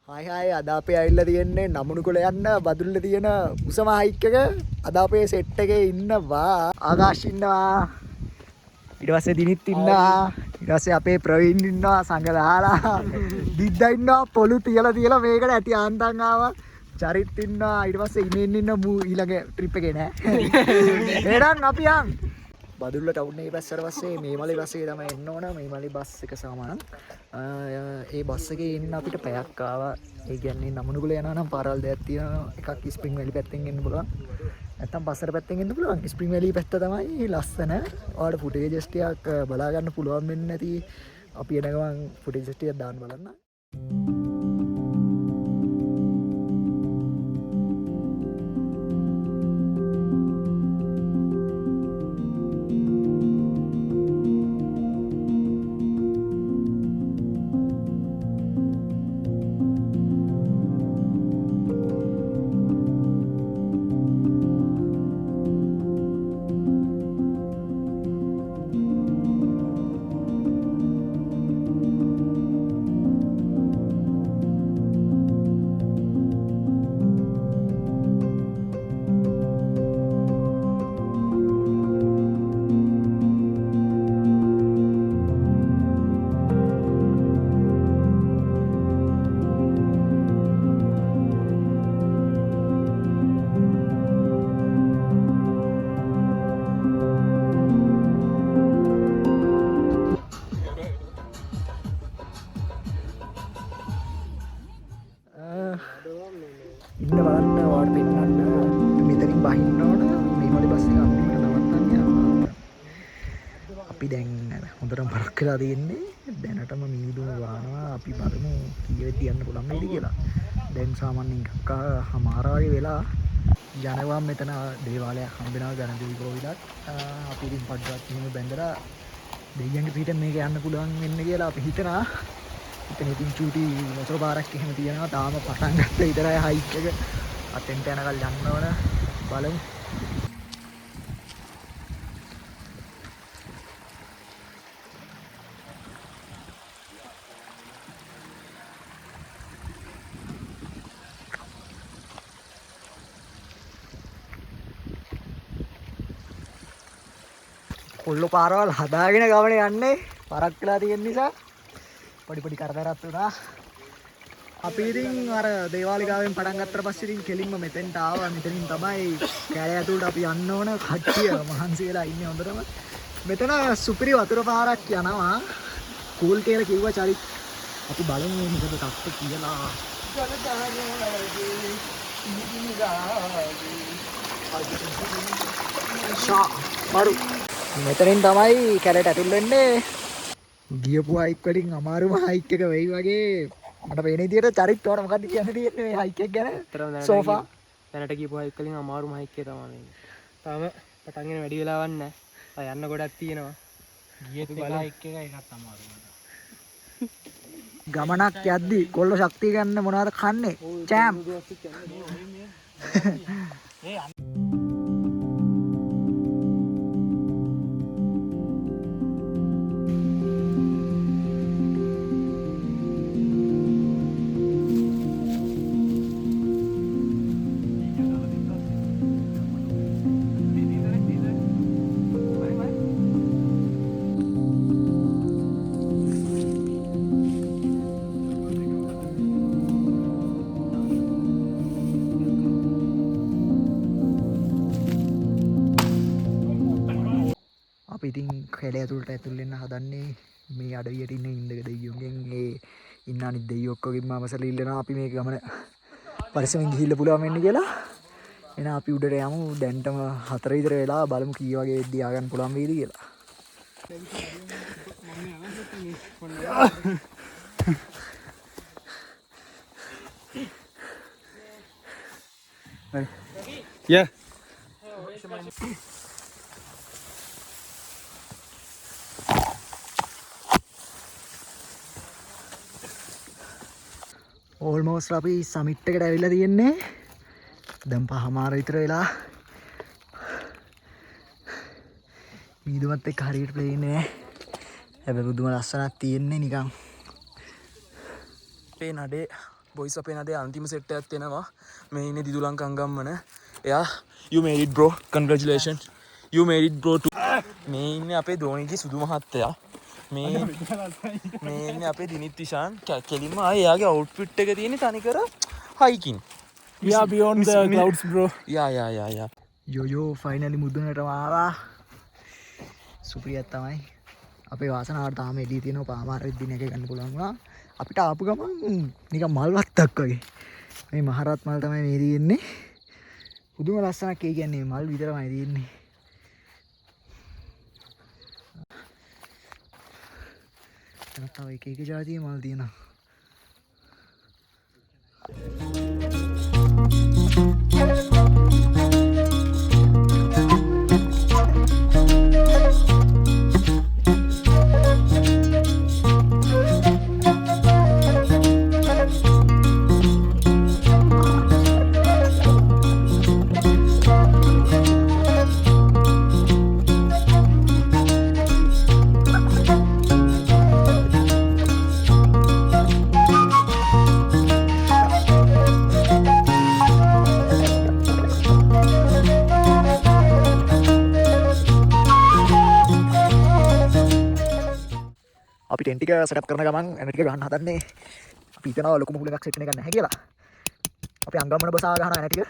හයි අද අපේ ඇවිල්ලා තියෙන්නේ නමුනුකුල යන්න බදුල්ල තියෙන උසම හයික් එක. අද අපේ සෙට් එකේ ඉන්නවා ආකාශ් ඉන්නවා. ඊට පස්සේ දිනිත් ඉන්නවා. ඊට පස්සේ අපේ ප්‍රවීන් ඉන්නවා සංග දාලා. දිද්දා ඉන්නවා පොළු තියලා මේකට ඇටි ආන්තන් ආවා. චරිත් ඉන්නවා. ඊට පස්සේ ඉන්න ඊළඟ ට්‍රිප් එකේ නෑ. එහෙනම් අපි යන් බදුල්ල ටවුන් එකේ පැස්සට පස්සේ මේමලේ බස් එකේ තමයි එන්න ඕන. මේමලේ බස් එක සමාන. ඒ බස් එකේ ඉන්න අපිට පැයක් ආවා. ඒ කියන්නේ නමුනුගල යනවා නම් පාරවල් දෙකක් තියෙනවා. එකක් ස්ප්‍රින්ග් වැලි පැත්තෙන් එන්න පුළුවන්. නැත්තම් පස්සට පැත්තෙන් එන්න පුළුවන්. ස්ප්‍රින්ග් වැලි පැත්ත තමයි ලස්සන. ඔයාලට ෆුටේජස් ටිකක් බලා ගන්න පුළුවන් වෙන්නේ නැති. අපි එන ගමන් ෆුටේජස් ටිකක් දාන්න බලන්න. ඉන්න බලන්න ඔයාලට පෙන්නන්න මෙතනින් බහින්න ඕන මේමලේ බස් එක අන්තිමට නවත්තන්න යනවා. අපි දැන් හොඳටම පරක් වෙලා තියෙන්නේ. දැනටම මීදුම ගානවා. අපි බලමු කීයද යන්න පුළුවන් වෙයිද කියලා. දැන් සාමාන්‍යයෙන් හමාරාගේ වෙලා යනවා මෙතන දේවාලයක් හම්බෙනවා ගණදේවි කෝවිලක්. අපි ඉතින් පඩුවක් මෙහෙම බැඳලා දෙයියන්ගේ පිට මේක යන්න පුළුවන් වෙන්න කියලා අපි හිතනවා. ඉතින් චූටි මොටර පාරක් එහෙම තියෙනවා. තාම පටන් ගත්ත විතරයි හයික් එක. අතෙන්ට යනකල් යන්න ඕන. බලමු. කොල්ලෝ පාරවල් හදාගෙන ගමනේ යන්නේ. පරක් වෙලා තියෙන නිසා පොඩි කරදරයක් වුණා. අපි ඉතින් අර දේවාලිකාවෙන් පටන් ගත්තට පස්සේ ඉතින් කෙලින්ම මෙතෙන්ට ආවා. මෙතනින් තමයි කැලේ ඇතුළට අපි යන්න ඕන. කට්ටිය මහන්සි වෙලා ඉන්නේ හොඳටම. මෙතන සුපිරි වතුර පාරක් යනවා. කූල් කියලා කිව්වා චරිත්. අපි බලමු මොකද තත්ත්වය කියලා. මෙතනින් තමයි කැලේට ඇතුල් වෙන්නේ. ගියපු හයික් වලින් අමාරුම හයික් එක වෙයි වගේ මට පේන විදියට චරිත් වල මොකක්ද කියන්න තියෙන්නේ මේ හයික් එක ගැන. සෝෆා දැනට ගියපු හයික් වලින් අමාරුම හයික් එක තමයි මේ. තාම පටන් ගෙන වැඩි වෙලාවක් නැහැ. යන්න ගොඩක් තියෙනවා. ගියපු හයික් එක එකක් අමාරුයි. ගමනක් යද්දි කොල්ල ශක්තිය ගන්න මොනවද කන්නේ? චෑම්. අපි ඉතින් කැලේ ඇතුළට ඇතුල් වෙන්න හදන්නේ. මේ අඩවියට ඉන්න ඉන්දක දෙයියෝගෙන් ඒ ඉන්න අනිත් දෙයියෝ ඔක්කොගෙන්ම අවසර ඉල්ලනවා අපි මේ ගමන පරිස්සමෙන් ගිහිල්ලා පුළුවන් වෙන්න කියලා. එහෙනම් අපි උඩට යමු. දැන්ටම 4 විතර වෙලා බලමු කී වගේ දියා ගන්න පුළුවන් වේද කියලා. Yeah. ඕල්මෝස්ට් අපි සමිට් එකට ඇවිල්ලා තියෙන්නේ. දැන් 5:00 විතර වෙලා. මීදුමත් එක්ක හරියට පේන්නේ නැහැ. හැබැයි බුදුම ලස්සනක් තියෙන්නේ නිකන්. අපේ නඩේ බොයිස් අපේ නඩේ අන්තිම සෙට් එකක් එනවා. මේ ඉන්නේ දිදුලංක අංගම්මන. එයා you made it bro. Congratulations. You made it bro too. මේ ඉන්නේ අපේ ධෝනිගේ සුදු මහත්තයා. මේ ඉන්නේ අපේ දිනිත් විශාන්. කෙලින්ම ආයේ එයාගේ අවුට්ෆිට් එක තියෙන්නේ තනිකර hiking. We are beyond the clouds bro. යා. යෝ ෆයිනලි මුදුනට ආවා. සුප්‍රියත් තමයි. අපේ වාසනාවට තාම එළිය තියෙනවා පාමාර දින එක ගන්න පුළුවන් වුණා. අපිට ආපු ගමන් නිකන් මල් වත්තක් වගේ. මේ මහරත් මල් තමයි මේ තියෙන්නේ. පුදුම ලස්සනක් ඒ කියන්නේ මල් විතරමයි තියෙන්නේ. තව එක ජාතියේ මල් තියෙනවා. අපි ටෙන්ට් එක සෙටප් කරන ගමන් එන ටික ගන්න හදන්නේ. අපි හිතනවා ලොකු මුකුල එකක් සෙට් වෙන එක නැහැ කියලා. අපි අංගම්මන බසා ගන්නවා එන ටික.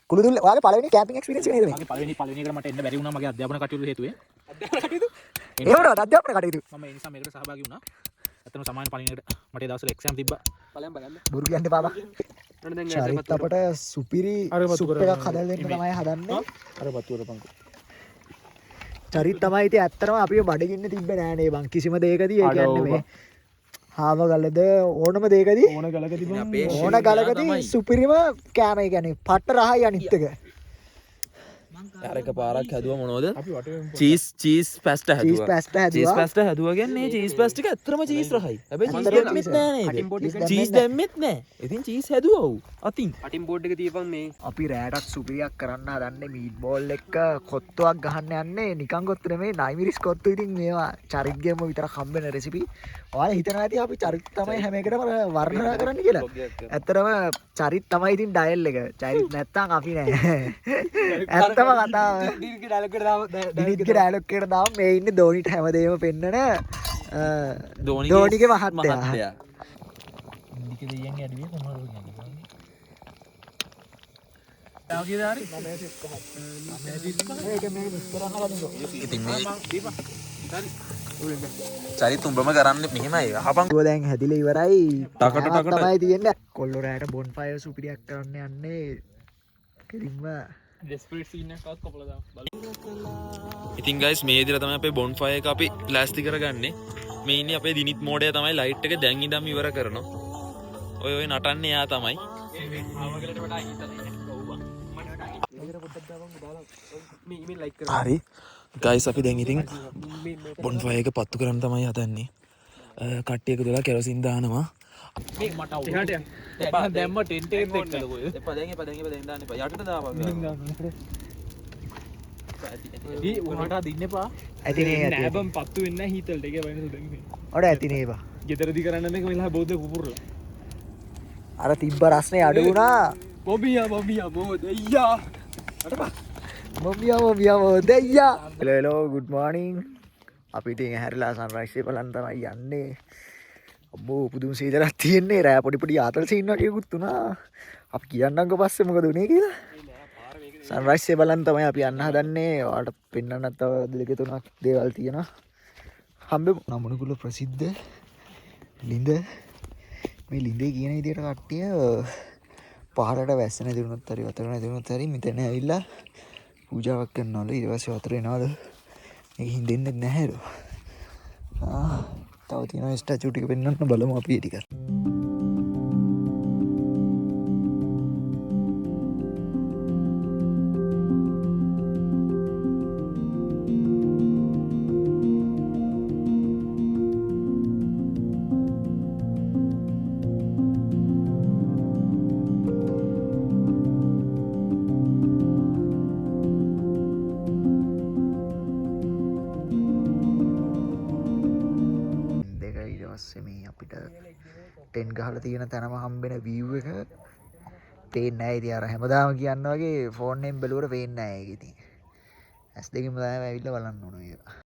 කුළුදුල්ල ඔයාගේ පළවෙනි කැම්පින් එක්ස්පීරියන්ස් එක නේද මේ? මගේ පළවෙනි එකට මට එන්න බැරි වුණා මගේ අධ්‍යාපන කටයුතු හේතුවෙන්. ඒවට අධ්‍යාපන කටයුතු. මම ඒ නිසා මේකට සහභාගී වුණා. ඇත්තටම සමාන පළවෙනි එකට මට ඒ දවස්වල එක්සෑම් තිබ්බා. බලන්න. බොරු කියන්න බාබා. චරිත් අපට සුපිරි සුප් එකක් හදලා දෙන්න තමයි හදන්නේ. අර වතුර පංකු. චරිත් තමයි ඉතින් ඇත්තටම අපිව බඩගින්න තිබ්බේ නෑනේ බං කිසිම දෙයකදී ඒ කියන්නේ මේ හාව ගලද ඕනම දෙයකදී ඕන ගලකදී සුපිරිම කෑම ඒ කියන්නේ පට්ට රහයි අනිත් එක අර එක පාරක් හැදුවා මොනවද? චීස් පැස්ටා හැදුවා. චීස් පැස්ටා හැදුවා කියන්නේ චීස් පැස්ට් එක ඇත්තටම චීස් රහයි. හැබැයි චීස් දැම්මෙත් නෑ නේද? චීස් දැම්මෙත් නෑ. ඉතින් චීස් හැදුවා ඌ. අතින් කටින් බෝඩ් එක තියපන් මේ. අපි රෑටත් සුපිරියක් කරන්න හදන්නේ මීට් බෝල් එක කොත්තුවක් ගහන්න යන්නේ නිකන් කොත්තු නෙමෙයි නයිමිරිස් කොත්තු. ඉතින් මේවා චරිත්ගෙම විතරක් හම්බෙන රෙසිපි. ඔයාලා හිතනවා ඇති අපි චරිත් තමයි හැම එකටම වර්ණනා කරන්න කියලා. ඇත්තටම චරිත් තමයි ඉතින් ඩයල් එක. චරිත් නැත්තම් අපි නෑ. ඇත්තම කතාව. දිනිත්ගේ ඩයලොග් එකට දාම මේ ඉන්නේ ධෝනිට හැමදේම පෙන්නන ධෝනිගේ මහත්තයා. චරිත් උඹම කරන්න මෙහෙමයි. අහපන්. ඌ දැන් හැදිලා ඉවරයි. ටකට ටකට. තමයි තියෙන්නේ. කොල්ලෝ රෑට බොන් ෆයර් සුපිරියක් කරන්න යන්නේ. කෙලින්ම ඩෙස්පරේට් සීන් එකක් කපලා දාන්න. ඉතින් ගයිස් මේ විදිහට තමයි අපේ බොන් ෆයර් එක අපි ප්ලාස්ටික් කරගන්නේ. මේ ඉන්නේ අපේ දිනිත් මෝඩය තමයි ලයිට් එක දැන් ඉඳන් ඉවර කරනවා. ඔය නටන්නේ එයා තමයි. හරි ගයිස් අපි දැන් ඉතින් බොන් ෆයර් එක පත්තු කරන්න තමයි හදන්නේ. කට්ටිය එකතු වෙලා කෙරොසින් දානවා. දැම්ම ටෙන්ට් එකෙත් එක්කද කොහෙද? එපා දැන් දාන්න එපා. යටට දාපන්. උනට දින්න එපා. ඇතිනේ නෑබම් පත්තු වෙන්න හීතල්ට එක වෙන සුදන් ඔඩ ඇතිනේ බා. ගෙදරදි කරන්න එක මෙලා බෝධ පුපුරලා. අර තිබ්බ රස්නේ අඩු වුණා. බොබියා බෝදෙයියා. මොමියා දෙයියා. Hello good morning. අපි ඉතින් හැරිලා සන්රයිස් එක බලන්න තමයි යන්නේ. අම්මෝ පුදුම සීතලක් තියෙන්නේ. රෑ පොඩි ආතල් සීන් වගේකුත් උනා. අපි කියන්නම්කෝ පස්සේ මොකද උනේ කියලා. සන්රයිස් එක බලන්න තමයි අපි යන්න හදන්නේ. ඔයාලට පෙන්වන්න තව දෙක තුනක් දේවල් තියෙනවා. හම්බෙමු. නමුණුකුල ප්‍රසිද්ධ ලිඳ. මේ ලිඳේ කියන විදිහට කට්ටිය පහරට වැස්ස නැති වුණොත් හරි වතුර නැති වුණොත් හරි මෙතන ඇවිල්ලා පූජාවක් කරනවලු. ඊට පස්සේ වතුර එනවලු. මේක හින්දෙන්නේ නැහැලු. තව තියෙනවා ස්ටැචු ටික පෙන්වන්න බලමු අපි ඒ ටික. ටෙන් ගහලා තියෙන තැනම හම්බෙන view එක පේන්නේ නැහැ ඉතින් අර හැමදාම කියන්න වගේ ෆෝන් එකෙන් බැලුවට පේන්නේ නැහැ ඒක ඉතින් S2 කින්ම තමයි ඇවිල්ලා බලන්න ඕන ඒක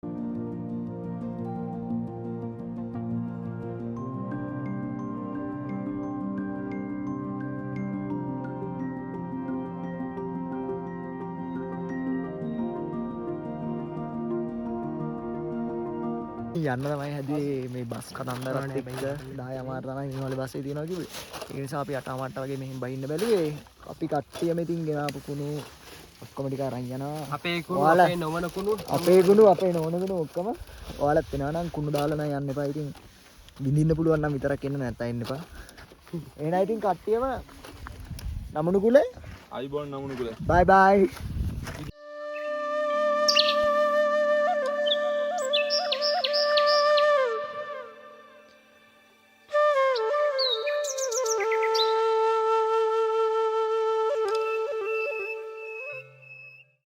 යන්න තමයි හැදුවේ මේ බස් කතන්දරත් එක්ක 10 අමාර තමයි මිනිහවල බස්සේ තියනවා කිව්වේ. ඒ නිසා අපි 8 අමාරට වගේ මෙහෙන් බහින්න බැලුවේ. අපි කට්ටියම ඉතින් ගෙනාපු කුණු ඔක්කොම ටික අරන් යනවා. අපේ කුණු අපේ නොවන කුණු අපේ කුණු අපේ නොවන කුණු ඔක්කොම ඔයාලත් වෙනවා නම් කුණු දාලා නම් යන්න එපා. ඉතින් විඳින්න පුළුවන් නම් විතරක් එන්න නැත්නම් එන්න එපා. එහෙනම් ඉතින් කට්ටියම නමුණු කුලේ අයිබෝන් නමුණු කුලේ bye bye